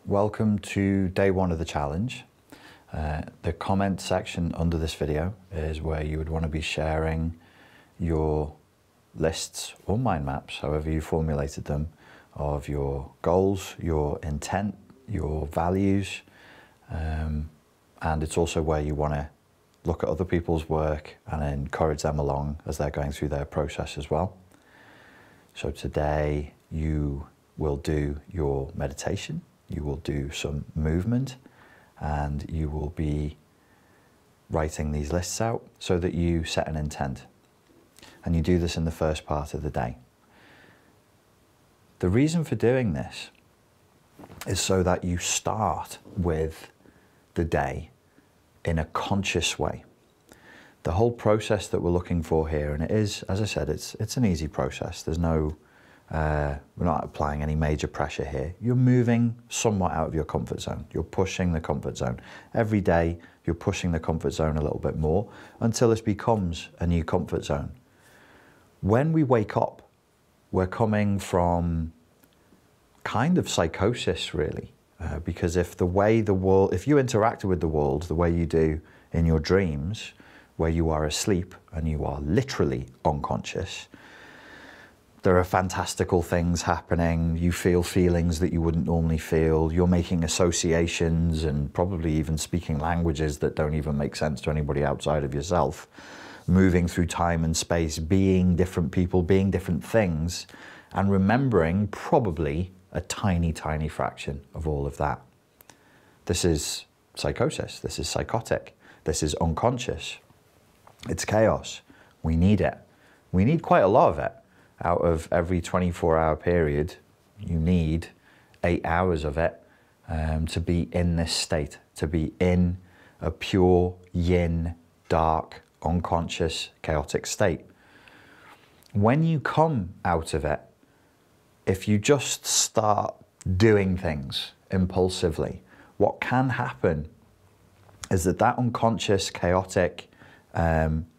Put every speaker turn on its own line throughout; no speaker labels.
welcome to day one of the challenge. The comment section under this video is where you would want to be sharing your lists or mind maps, however you formulated them, of your goals, your intent, your values, and it's also where you want to look at other people's work and encourage them along as they're going through their process as well. So today you will do your meditation, you will do some movement, and you will be writing these lists out so that you set an intent. And you do this in the first part of the day. The reason for doing this is so that you start with the day in a conscious way. The whole process that we're looking for here, and it is, as I said, it's an easy process. There's no, we're not applying any major pressure here. You're moving somewhat out of your comfort zone. You're pushing the comfort zone. Every day, you're pushing the comfort zone a little bit more until it becomes a new comfort zone. When we wake up, we're coming from kind of psychosis, really, because if the way the world, if you interacted with the world the way you do in your dreams, where you are asleep and you are literally unconscious, there are fantastical things happening. You feel feelings that you wouldn't normally feel. You're making associations and probably even speaking languages that don't even make sense to anybody outside of yourself. Moving through time and space, being different people, being different things, and remembering probably a tiny, tiny fraction of all of that. This is psychosis. This is psychotic. This is unconscious. It's chaos. We need it. We need quite a lot of it. Out of every 24-hour period, you need 8 hours of it to be in this state, to be in a pure yin, dark, unconscious, chaotic state. When you come out of it, if you just start doing things impulsively, what can happen is that unconscious, chaotic,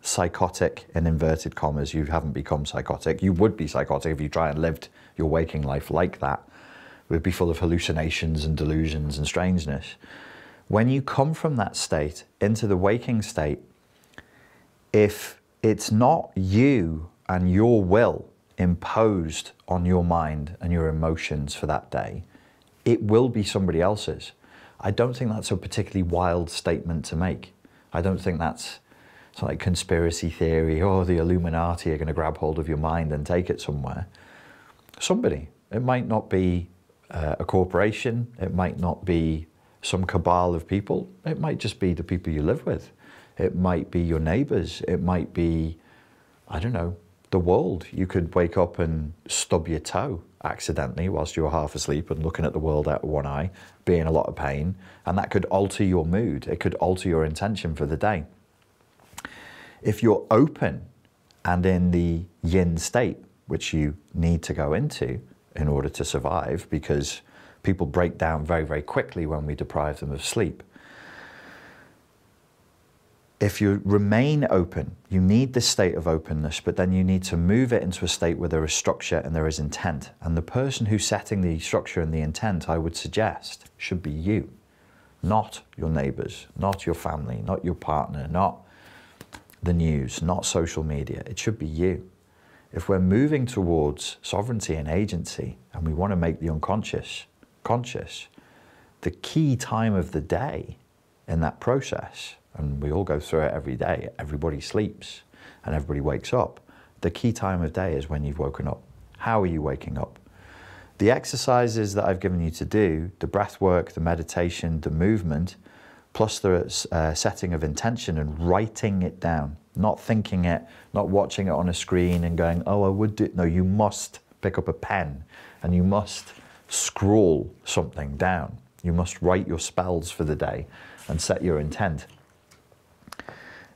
psychotic, in inverted commas, you haven't become psychotic. You would be psychotic if you try and lived your waking life like that. It would be full of hallucinations and delusions and strangeness. When you come from that state into the waking state, if it's not you and your will imposed on your mind and your emotions for that day, it will be somebody else's. I don't think that's a particularly wild statement to make. I don't think it's like conspiracy theory, oh, the Illuminati are going to grab hold of your mind and take it somewhere. Somebody. It might not be a corporation. It might not be some cabal of people. It might just be the people you live with. It might be your neighbors. It might be, I don't know, the world. You could wake up and stub your toe accidentally whilst you were half asleep and looking at the world out of one eye, be in a lot of pain, and that could alter your mood. It could alter your intention for the day. If you're open and in the yin state, which you need to go into in order to survive, because people break down very, very quickly when we deprive them of sleep. If you remain open, you need this state of openness, but then you need to move it into a state where there is structure and there is intent. And the person who's setting the structure and the intent, I would suggest, should be you, not your neighbors, not your family, not your partner, not the news, not social media. It should be you. If we're moving towards sovereignty and agency and we want to make the unconscious conscious, the key time of the day in that process, and we all go through it every day, everybody sleeps and everybody wakes up, the key time of day is when you've woken up. How are you waking up? The exercises that I've given you to do, the breath work, the meditation, the movement, plus the setting of intention and writing it down, not thinking it, not watching it on a screen and going, oh, I would do it. No, you must pick up a pen and you must scrawl something down. You must write your spells for the day and set your intent.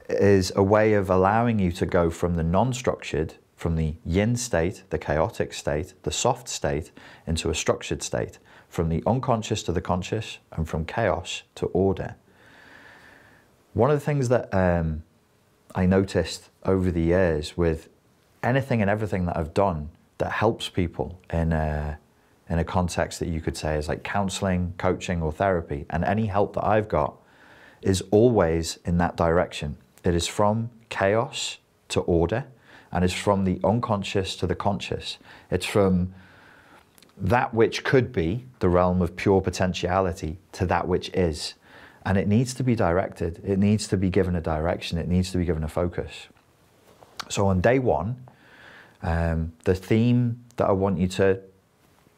It is a way of allowing you to go from the non-structured, from the yin state, the chaotic state, the soft state, into a structured state, from the unconscious to the conscious, and from chaos to order. One of the things that I noticed over the years with anything and everything that I've done that helps people in in a context that you could say is like counseling, coaching, or therapy. And any help that I've got is always in that direction. It is from chaos to order, and it's from the unconscious to the conscious. It's from that which could be the realm of pure potentiality to that which is. And it needs to be directed. It needs to be given a direction. It needs to be given a focus. So on day one, the theme that I want you to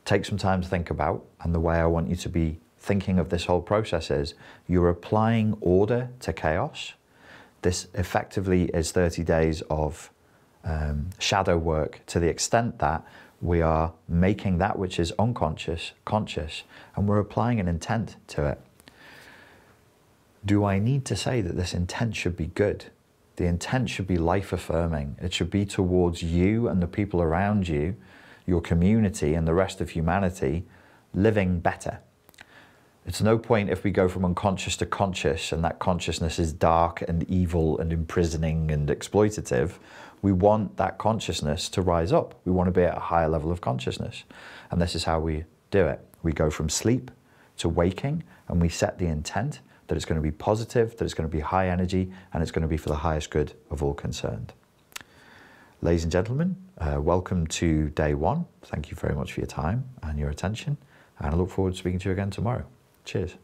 take some time to think about, and the way I want you to be thinking of this whole process is, you're applying order to chaos. This effectively is 30 days of shadow work, to the extent that we are making that which is unconscious conscious, and we're applying an intent to it. Do I need to say that this intent should be good? The intent should be life-affirming. It should be towards you and the people around you, your community and the rest of humanity, living better. It's no point if we go from unconscious to conscious and that consciousness is dark and evil and imprisoning and exploitative. We want that consciousness to rise up. We want to be at a higher level of consciousness. And this is how we do it. We go from sleep to waking, and we set the intent that it's going to be positive, that it's going to be high energy, and it's going to be for the highest good of all concerned. Ladies and gentlemen, welcome to day one. Thank you very much for your time and your attention, and I look forward to speaking to you again tomorrow. Cheers.